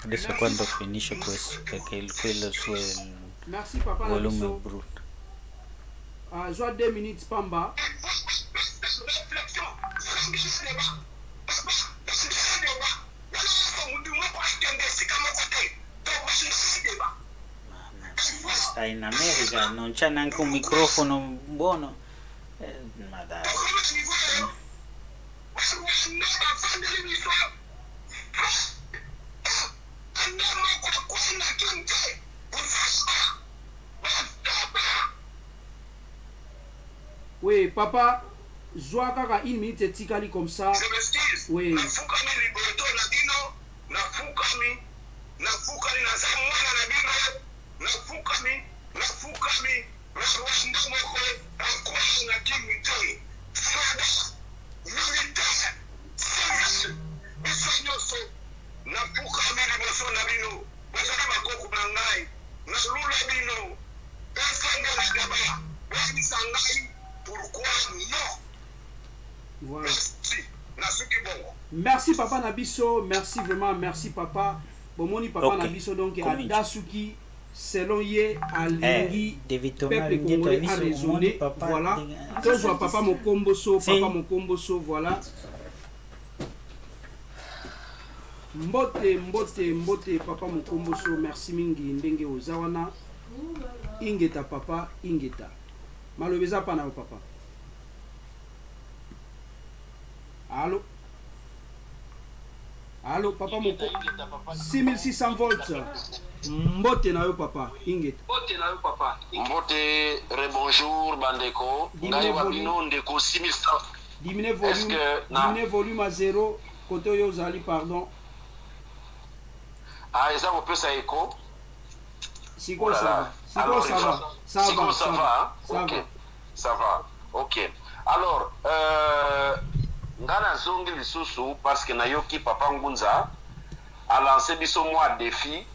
adesso quando finisce questo, perché quello su è il Merci papa na volume biso. brutto. Joa 2 minutes pamba. Sta in America, non c'è neanche un microfono buono. Ma dai. Oui, papa, joa kaka 1 minute etikali comme ça. Oui. Voilà. Merci papa Nabiso, merci vraiment, merci papa. Bomoni papa Ok, Nabiso donc comincio. Adasuki selon ye alingi devi tornare peuple indietro, hai congolais a visto raisonné, papà voilà. Toujours papa Mokomboso, Sì. papa Mokomboso, voilà. Mbote mbote mbote papa Mokomboso, merci mingi ndenge ozawana. Ingeta papa, ingeta. Malobeza pana o papa. Allô? Allô, papa Moko? 6600 volts. Mbote na yo papa, ingeta. Mbote, rebonjour, bandeko. Ngai wabino ndeko 6100. Diminue volume à 0. Côté yo zali, pardon. Ah, eza un peu ça écho. Siko ça va. Siko ça va. Ça Siko va. ça va. Ça Ok. va. Ça va. Ok. Alors, ngana zongi lisusu parce que nayoki papa Ngunza a lancé biso moi défi.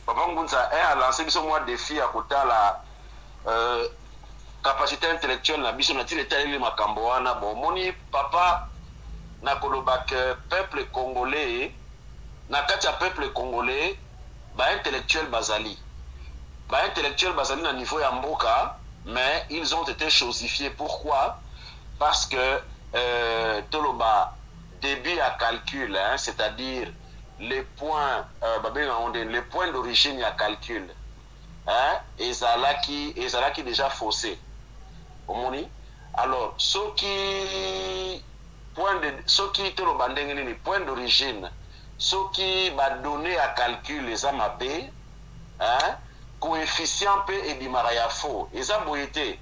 Papa Ngunza a lancé biso moi défi à côté la capacité intellectuelle na biso na tiletali makambo wana bon moni papa na kolobak peuple congolais na kati ya peuple congolais ba intellectuel bazali na niveau ya mboka mais ils ont été chosifiés. Pourquoi? Parce que toloba début à calcul, hein, c'est-à-dire les points d'origine à calcul, hein, ezalaki déjà faussé. Omoni? Alors, ce qui toloba ndenge nini point d'origine, ce qui va donner à calcul les amabé, hein, coefficient P et bimaraya faux. Eza boyete.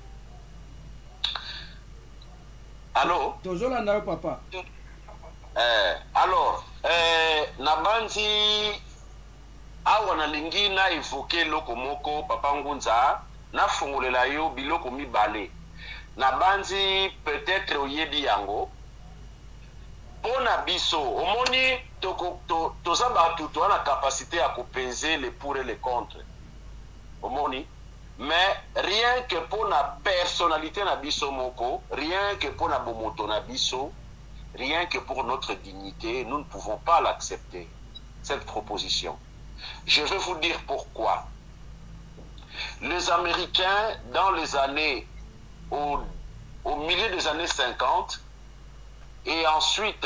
Allô? Toujours là, papa. Alors, Nabandi awa nalingi na évoqué loko moko papa Ngunza na fungolela yo biloko mibale. Nabandi peut-être oyebi yango. Pona biso, omoni toza batu to na capacité à peser les pour et les contre. Omoni, mais rien que pour la personnalité na biso moko, rien que pour la bomoto na biso, rien que pour notre dignité, nous ne pouvons pas l'accepter, cette proposition. Je vais vous dire pourquoi. Les Américains, dans les années, au milieu des années 50, et ensuite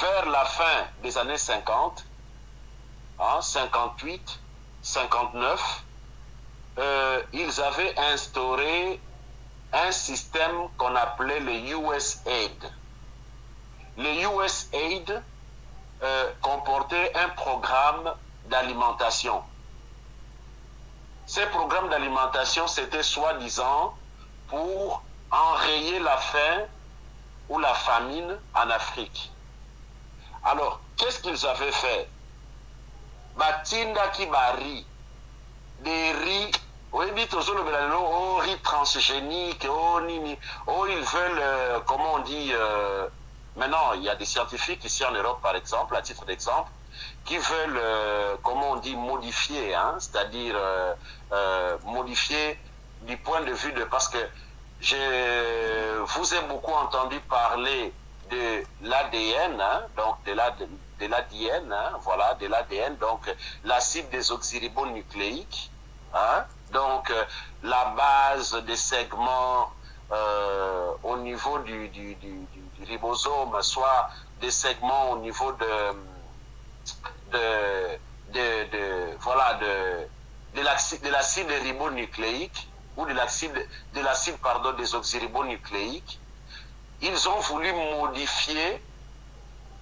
vers la fin des années 50, hein, 58, 59, ils avaient instauré un système qu'on appelait le USAID. Le USAID comportait un programme d'alimentation. Ces programmes d'alimentation, c'était soi-disant pour enrayer la faim ou la famine en Afrique. Alors, qu'est-ce qu'ils avaient fait? Batinda Kibari, des riz, riz transgéniques, ils veulent, comment on dit, maintenant il y a des scientifiques ici en Europe par exemple, à titre d'exemple, qui veulent, comment on dit, modifier, hein, c'est-à-dire modifier du point de vue de... Parce que je vous ai beaucoup entendu parler de l'ADN, hein, donc de l'ADN, hein, voilà, de l'ADN, donc l'acide désoxyribonucléique, hein, donc la base des segments au niveau du ribosome, soit des segments au niveau de l'acide ribonucléique ou de l'acide désoxyribonucléique. Ils ont voulu modifier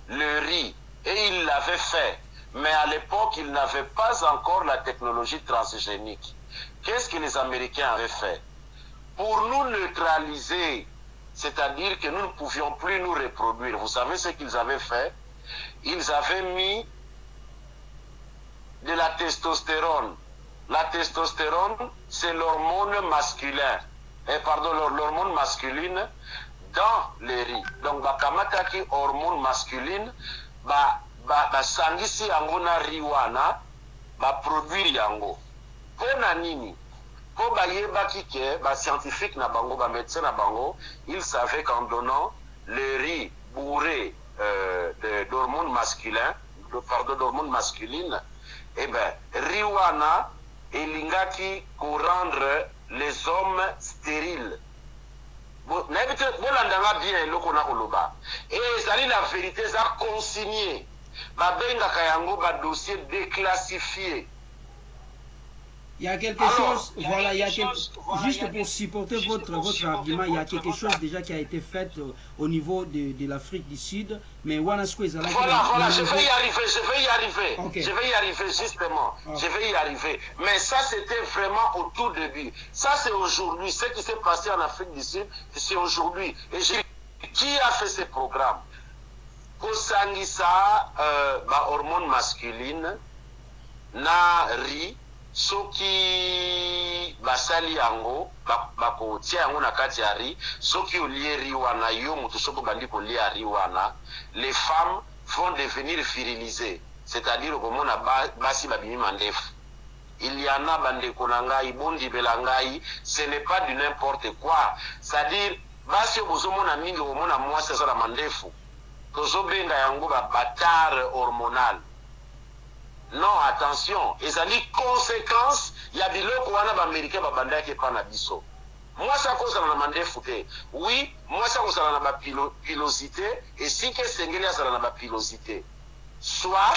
le riz et ils l'avaient fait. Mais à l'époque, ils n'avaient pas encore la technologie transgénique. Qu'est-ce que les Américains avaient fait? Pour nous neutraliser, c'est-à-dire que nous ne pouvions plus nous reproduire, vous savez ce qu'ils avaient fait? Ils avaient mis de la testostérone. La testostérone, c'est l'hormone masculine. L'hormone masculine dans les riz. Donc, bakamataki hormone masculine, sangisi yango na riwana, produire yango. Pona nini? Po bayebaki ke scientifique na bango, médecin na bango, ils savaient qu'en donnant le riz bourré d'hormones masculines, d'hormones masculines, eh bien, riwana elingaki pour rendre les hommes stériles. Bolandanga bien eloko na koloba. Et ezali la vérité za consigné. Babengaka yango ba dossier déclassifié. Il y a quelque chose, voilà, juste pour supporter votre argument, il y a quelque chose déjà qui a été fait au niveau de l'Afrique du Sud, mais voilà, je vais y arriver, okay. Je vais y arriver justement, je vais y arriver. Mais ça, c'était vraiment au tout début. Ça, c'est aujourd'hui. Ce qui s'est passé en Afrique du Sud, c'est aujourd'hui. Et qui a fait ce programme? Kosangisa, hormone masculine, na ri, soki basali yango bakotia yango na kati ya riz, soki olie riz wana yo mutu soko bandi kolia riz wana, les femmes vont devenir virilisées, c'est-à-dire komona basi babimi mandefu. Il y en a bandeko na ngai bondi belangai, ce n'est pas du n'importe quoi, c'est-à-dire basi bozomona mingi komona mwasi azala mandefu, tozobenga yango batard hormonal. Non, attention, et ça dit conséquence, il y a des locaux qui sont américains qui sont pas biso. Moi, ça cause la mandé fouté. Oui, moi, ça cause la pilosité, et si que c'est la pilosité. Soit,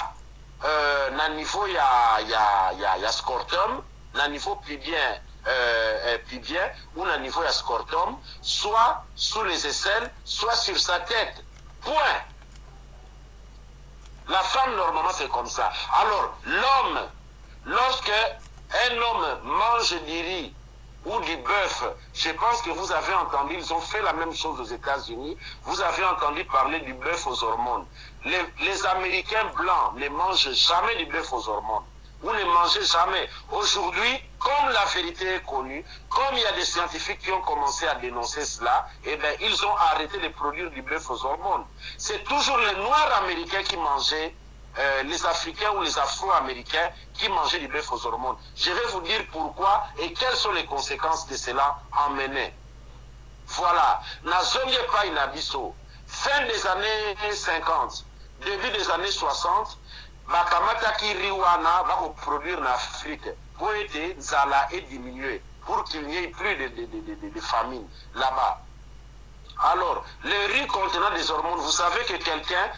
na niveau il y a scrotum, na niveau pubien, ou na niveau il y a scrotum, soit sous les aisselles, soit sur sa tête. Point. La femme, normalement, c'est comme ça. Alors, l'homme, lorsque un homme mange du riz ou du bœuf, je pense que vous avez entendu, ils ont fait la même chose aux États-Unis, vous avez entendu parler du bœuf aux hormones. Les Américains blancs ne mangent jamais du bœuf aux hormones. Vous ne mangez jamais. Aujourd'hui, comme la vérité est connue, comme il y a des scientifiques qui ont commencé à dénoncer cela, eh bien, ils ont arrêté de produire du bœuf aux hormones. C'est toujours les Noirs américains qui mangeaient, les Africains ou les Afro-Américains qui mangeaient du bœuf aux hormones. Je vais vous dire pourquoi et quelles sont les conséquences de cela emmenées. Voilà. Nazonye pa inabiso. Fin des années 50, début des années 60, bakamataki riwana va produire en Afrique pour aider Zala et diminuer, pour qu'il n'y ait plus de famine là-bas. Alors, le riz contenant des hormones, vous savez que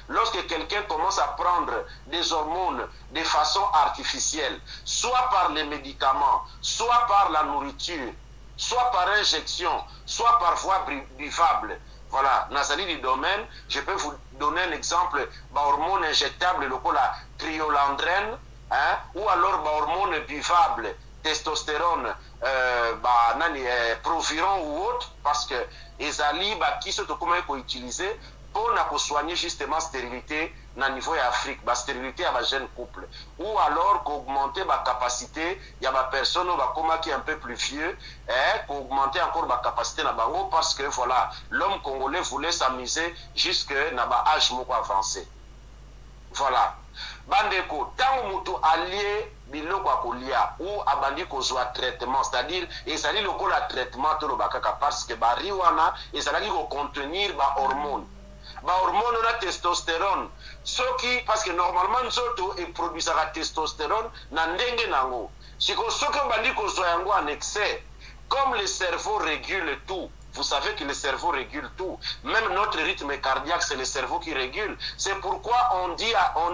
lorsque quelqu'un commence à prendre des hormones de façon artificielle, soit par les médicaments, soit par la nourriture, soit par injection, soit par voie buvable, voilà, Nazali du domaine, je peux vous donner un exemple, hormone injectable, le la triolandrène, hein, ou alors hormone buvable, testostérone, proviron ou autre, parce que les alliés qui sont utilisés pour soigner justement stérilité na niveau d'Afrique, la stérilité à la jeune couple, ou alors qu'augmenter la capacité, il y a des personnes qui sont un peu plus vieux, qu'augmenter encore la capacité na bango, parce que voilà, l'homme congolais voulait s'amuser jusqu'à l'âge avancé. Voilà. Bandeko, tant que mutu allié biloko akolia ou abandi kozwa traitement, c'est-à-dire ezali lokola traitement to lobakaka parce que bari wana ezalaki ko contenir ba hormones. ba hormone na testostérone soki parce que normalement nzoto eproduisaka testostérone na ndenge nango siko soki obandi kozwa yango en excès comme le cerveau régule tout. Vous savez que le cerveau régule tout. Même notre rythme cardiaque, c'est le cerveau qui régule. C'est pourquoi on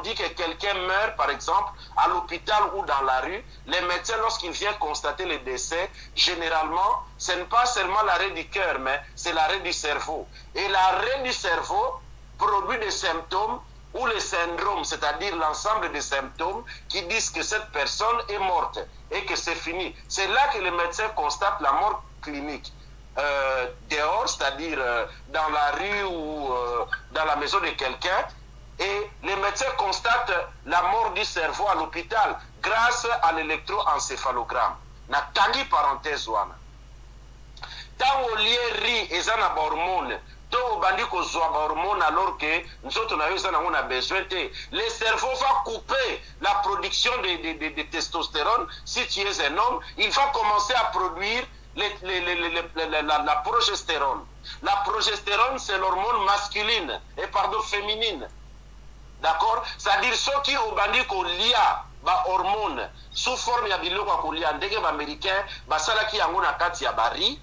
dit que quelqu'un meurt, par exemple, à l'hôpital ou dans la rue. Les médecins, lorsqu'ils viennent constater le décès, généralement, ce n'est pas seulement l'arrêt du cœur, mais c'est l'arrêt du cerveau. Et l'arrêt du cerveau produit des symptômes ou les syndromes, c'est-à-dire l'ensemble des symptômes qui disent que cette personne est morte et que c'est fini. C'est là que les médecins constatent la mort clinique. Dehors, c'est-à-dire dans la rue ou dans la maison de quelqu'un, et les médecins constatent la mort du cerveau à l'hôpital grâce à l'électroencéphalogramme. Na tangi parenthèse wana. Tango lieri ezana ba hormone, to obandi kozwa ba hormone alors que nzoto na yo ezana ngona besoin te. Le cerveau va couper la production de testostérone. Si tu es un homme, il va commencer à produire la progestérone. La progestérone, c'est l'hormone masculine, féminine. D'accord? C'est-à-dire ceux qui ont bandit qu'on lia ba hormone sous forme ya biloko ko lia ndenge ba américain ba sala ki yango na kati ya bari.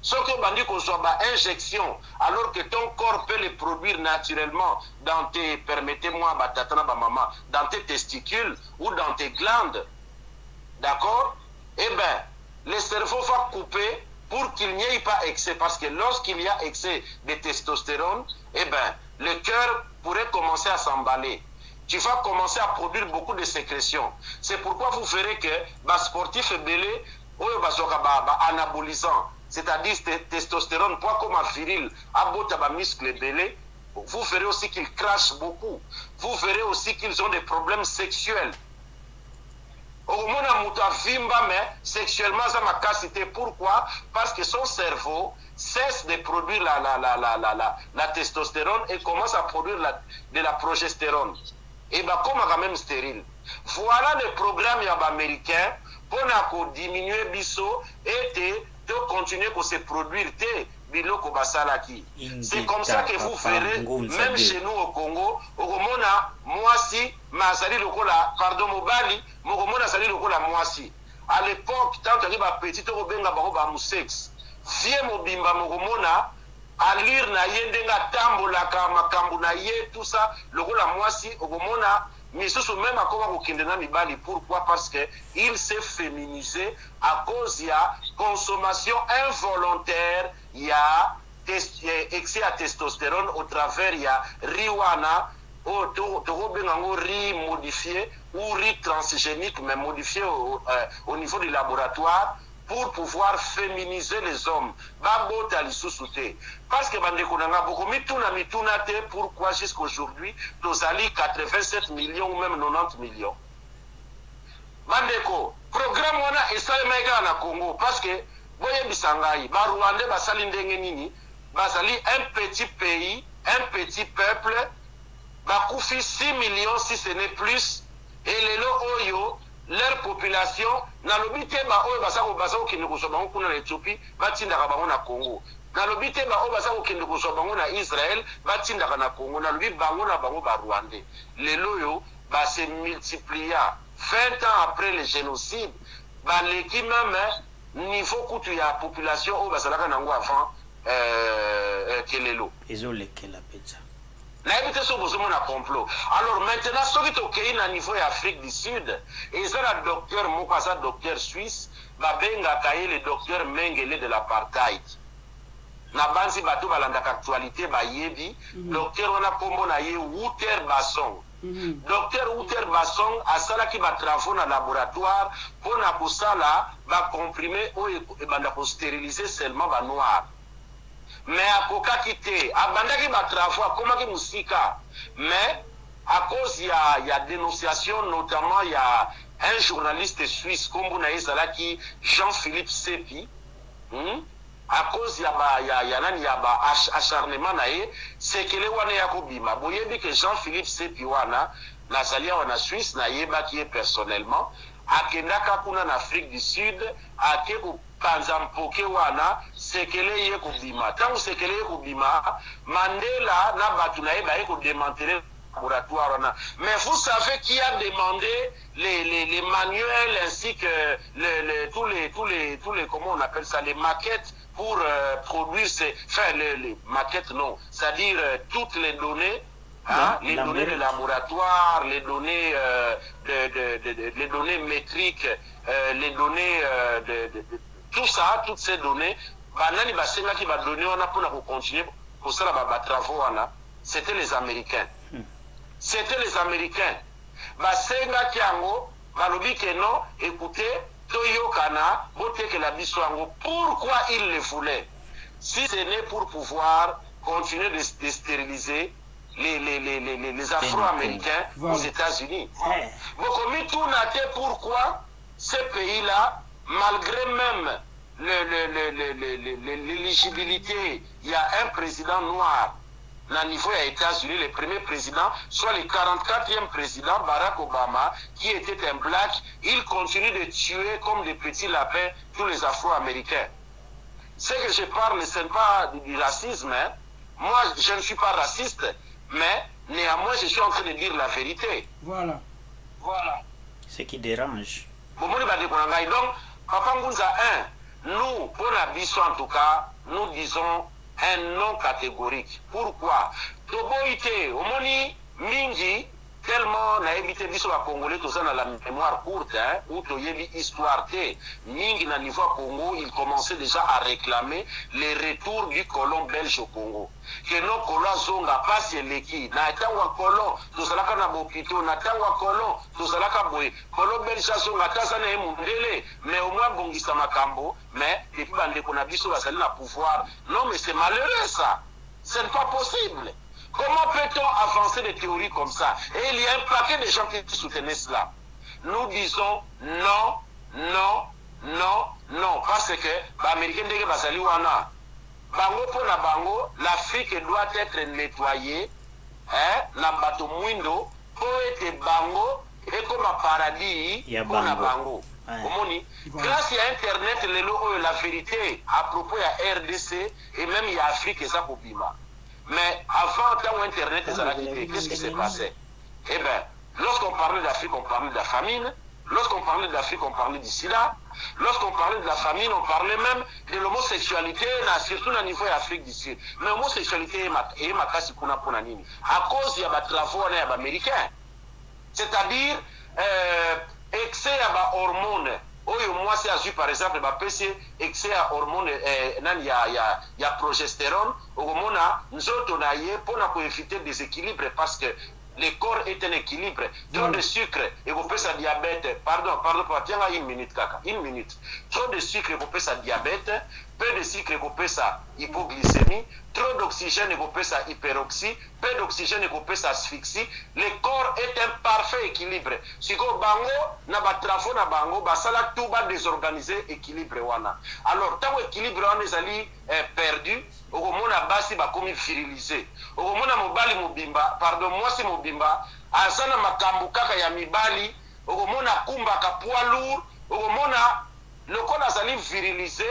Ceux qui ont bandit qu'on soit ba injection alors que ton corps peut le produire naturellement dans tes, permettez-moi ba tatana ba maman, dans tes testicules ou dans tes glandes. D'accord? Eh bien, le cerveau va couper pour qu'il n'y ait pas excès. Parce que lorsqu'il y a excès de testostérone, eh bien, le cœur pourrait commencer à s'emballer. Tu vas commencer à produire beaucoup de sécrétions. C'est pourquoi vous verrez que les sportifs belé, anabolisant, c'est-à-dire testostérone, pas comme un viril, à muscle belé, vous verrez aussi qu'ils crachent beaucoup. Vous verrez aussi qu'ils ont des problèmes sexuels. Mais sexuellement, ça m'a cassité. Pourquoi? Parce que son cerveau cesse de produire la testostérone et commence à produire de la progestérone. Et bien, comme quand même stérile. Voilà le programme américain pour diminuer biso et de continuer à se produire. C'est comme ça que vous verrez, même chez nous au Congo, Okomona, Mwasi, Mazali Lokola, pardon, Mobali, Mokomona Zali Lokola Mwasi. À l'époque, tant que les petits Obenga Baroba Moussex, Vie Mobimba Mokomona, à lire na yendenga tambola makambu na ye, tout ça, Lokola Mwasi, Okomona, mais ce sont même à quoi Okindena Mibali. Pourquoi? Parce qu'il s'est féminisé à cause de la consommation involontaire, il y a excès à testostérone au travers, il y a riwana, riz modifié ou riz transgénique, mais modifié au niveau du laboratoire pour pouvoir féminiser les hommes. Parce que pourquoi jusqu'à aujourd'hui, nous allons 87 millions ou même 90 millions. Bandeko, programme wana esalemeka na Congo parce que boye bisangai ba Rwanda basali ndenge nini basali un petit pays, un petit peuple bakufi 6 millions si ce n'est plus et lelo oyo leur population na lobite ba oyo basako basako kinde kosoba kuna na Ethiopie batindaka bango na Congo na lobite ba oyo basako kinde kosoba bango na Israël batindaka na Congo na lobi bango na bango ba Rwanda lelo yo ba se multiplier 20 ans après le génocide, l'équipe même niveau coût de la population au Basalaka Nango avant Kelelo. Ils ont lesquels la pizza. L'habité sur besoin d'un complot. Alors maintenant, ce qui est au niveau Afrique du Sud, et ça, le docteur Mokasa, docteur suisse, va bien accueillir le docteur Mengele de l'apartheid. Na banzi bato balanda actualité ba yebi, docteur on a kombo na ye Wouter Basson. Docteur Wouter Basson a sala qui va travailler dans le laboratoire pour na kusala va comprimer ou banda ko stériliser seulement ba noir. Mais à koka kité, a banda qui va travailler comme qui musika. Mais à cause il y a dénonciation, notamment il y a un journaliste suisse comme na sala qui Jean-Philippe Sepi. À cause il y a acharnement naé c'est que les wana yakobima boyebi que Jean-Philippe Sepiwana nazalia wana Suisse na yeba qui est personnellement akendaka kuna en Afrique du Sud ake panza mpoke wana sekele ye kobima tango sekele ye kobima Mandela na batu na ye ba ye ko démanteler laboratoire wana. Mais vous savez qui a demandé les manuels ainsi que tous les comment on appelle ça, les maquettes pour produire les maquettes, non, c'est-à-dire toutes les données, hein, les données de laboratoire, les données les données métriques, les données tout ça, toutes ces données, banani basenga qui va donner on a pour continuer pour ça ba travaux wana, c'était les Américains. C'était les Américains. Basenga kiango balobi que non, écoutez, toyokana bote que la biswango. Pourquoi ils le voulaient? Si ce n'est pour pouvoir continuer de stériliser les Afro-Américains aux États-Unis. Bokomi tout naté pourquoi ces pays-là, malgré même l'éligibilité, il y a un président noir au niveau des États-Unis, le premier président, soit le 44e président, Barack Obama, qui était un black, il continue de tuer comme des petits lapins tous les Afro-Américains. Ce que je parle, ce n'est pas du racisme. Hein. Moi, je ne suis pas raciste, mais néanmoins, je suis en train de dire la vérité. Voilà. Voilà. Ce qui dérange. Donc, Papa Ngunza 1, nous, pour la biso en tout cas, nous disons un non catégorique. Pourquoi? Toboïté, omoni mingi, tellement na évité biso à Congolais, tout ça dans la mémoire courte, hein, ou toyebi histoire té, mingi na niveau Congo, il commençait déjà à réclamer les retours du colon belge au Congo. Que nos colons zonga passe leki, na etangwa colon, tout ça na bokito, na tangwa colon, tout ça boy, colon belge zonga taza na mundele, mais au moins bongisa makambo, mais depuis bande qu'on a biso basali na pouvoir. Non mais c'est malheureux ça. Ce n'est pas possible. Comment peut-on avancer des théories comme ça? Et il y a un paquet de gens qui soutenaient cela. Nous disons non, non, non, non. Parce que les Américains disent que bango pour la bango, l'Afrique doit être nettoyée. Na bato mwindo pour être bango et comme un paradis pour la bango. Grâce à Internet, la vérité à propos de RDC et même il y a Afrique et ça pour Bima. Mais avant, quand Internet est arrivé, qu'est-ce qui s'est passé? Eh bien, lorsqu'on parlait d'Afrique, on parlait de la famine. Lorsqu'on parlait d'Afrique, on parlait du sida. Lorsqu'on parlait de la famine, on parlait même de l'homosexualité, surtout au niveau de l'Afrique du Sud. Mais l'homosexualité est ma casse pour nini. À cause il y a des travaux américains. C'est-à-dire, excès à hormones. Moi, c'est par exemple, excès à hormones, il y a progestérone. Nous autres, pour éviter des équilibres parce que le corps est un équilibre. Trop de sucre, et vous pouvez ça diabète. Pardon, tiens une minute, kaka. Une minute. Trop de sucre, et vous pouvez ça diabète. Peu de sucre, et vous pouvez ça hypoglycémie. Trop d'oxygène, et vous pouvez ça hyperoxie. Peu d'oxygène, et vous pouvez ça asphyxie. Le corps est un parfait équilibre. Si vous bango, na ba trafo na bango, ba sala tout ba désorganisé équilibre wana. Alors, tant que l'équilibre wana est allé perdu, okomona basi ba komi virilisé. Okomona mobali mobimba, pardon, moi c'est mobimba, asana makambu kaka ya mibali, okomona kumba ka poids lourd, okomona lokola azali virilisé,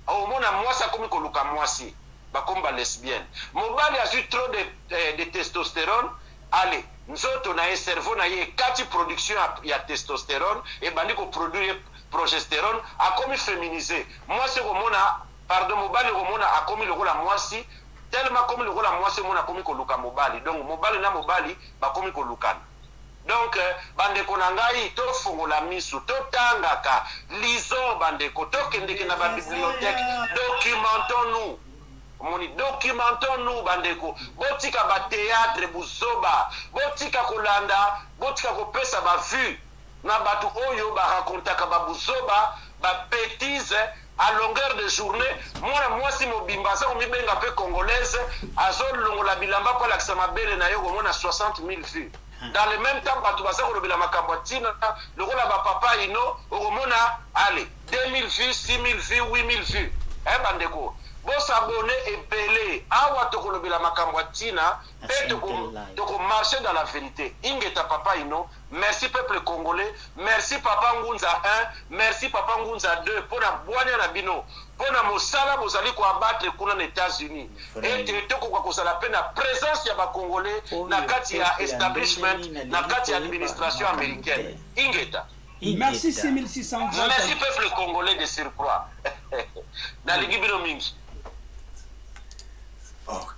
okomona mwasi akomi koluka mwasi, bakomba lesbienne. Mobali a eu trop de testostérone, allez, nzoto na ye cerveau na ye kati production ya testostérone et bandi ko produire progestérone akomi féminisé. Mwasi okomona pardon, mobali komona akomi lokola mwasi tellement comme lokola mwasi mona akomi koluka mobali. Donc mobali na mobali bakomi kolukana. Donc bandeko na ngai to fongola misu to tangaka lisons bandeko to kendeke na ba bibliothèque, documentons-nous. Documentons-nous bandeko. Botika ba théâtre buzoba, botika kolanda, botika kopesa ba vue na batu oyo ba racontaka ba buzoba, ba bêtise à longueur de journée. Moi si mobimba ça on mibenga pe congolaise azol longola bilamba pour l'accès mabele na yo komona 60 000 vues. Dans le même temps batu basa ko lobela makambatina lokola ba papa ino komona allez 2000 vues, 6000 vues, 8000 vues. Bandeko bosabone ebele awa tokolobela makambo ya ntina mpe tokomarche dans la vérité. Ingeta papa ino, merci peuple congolais, merci papa Ngunza 1, merci papa Ngunza 2 mpona bwania na bino, mpona mosala bozali koabattre kuna na États-Unis ete tokoka kozala mpe na présence ya bakongolais na kati ya establishment, na kati ya administration américaine. Ingeta merci 6600 merci peuple congolais de surcroît. Nalingi bino mingi. Okay.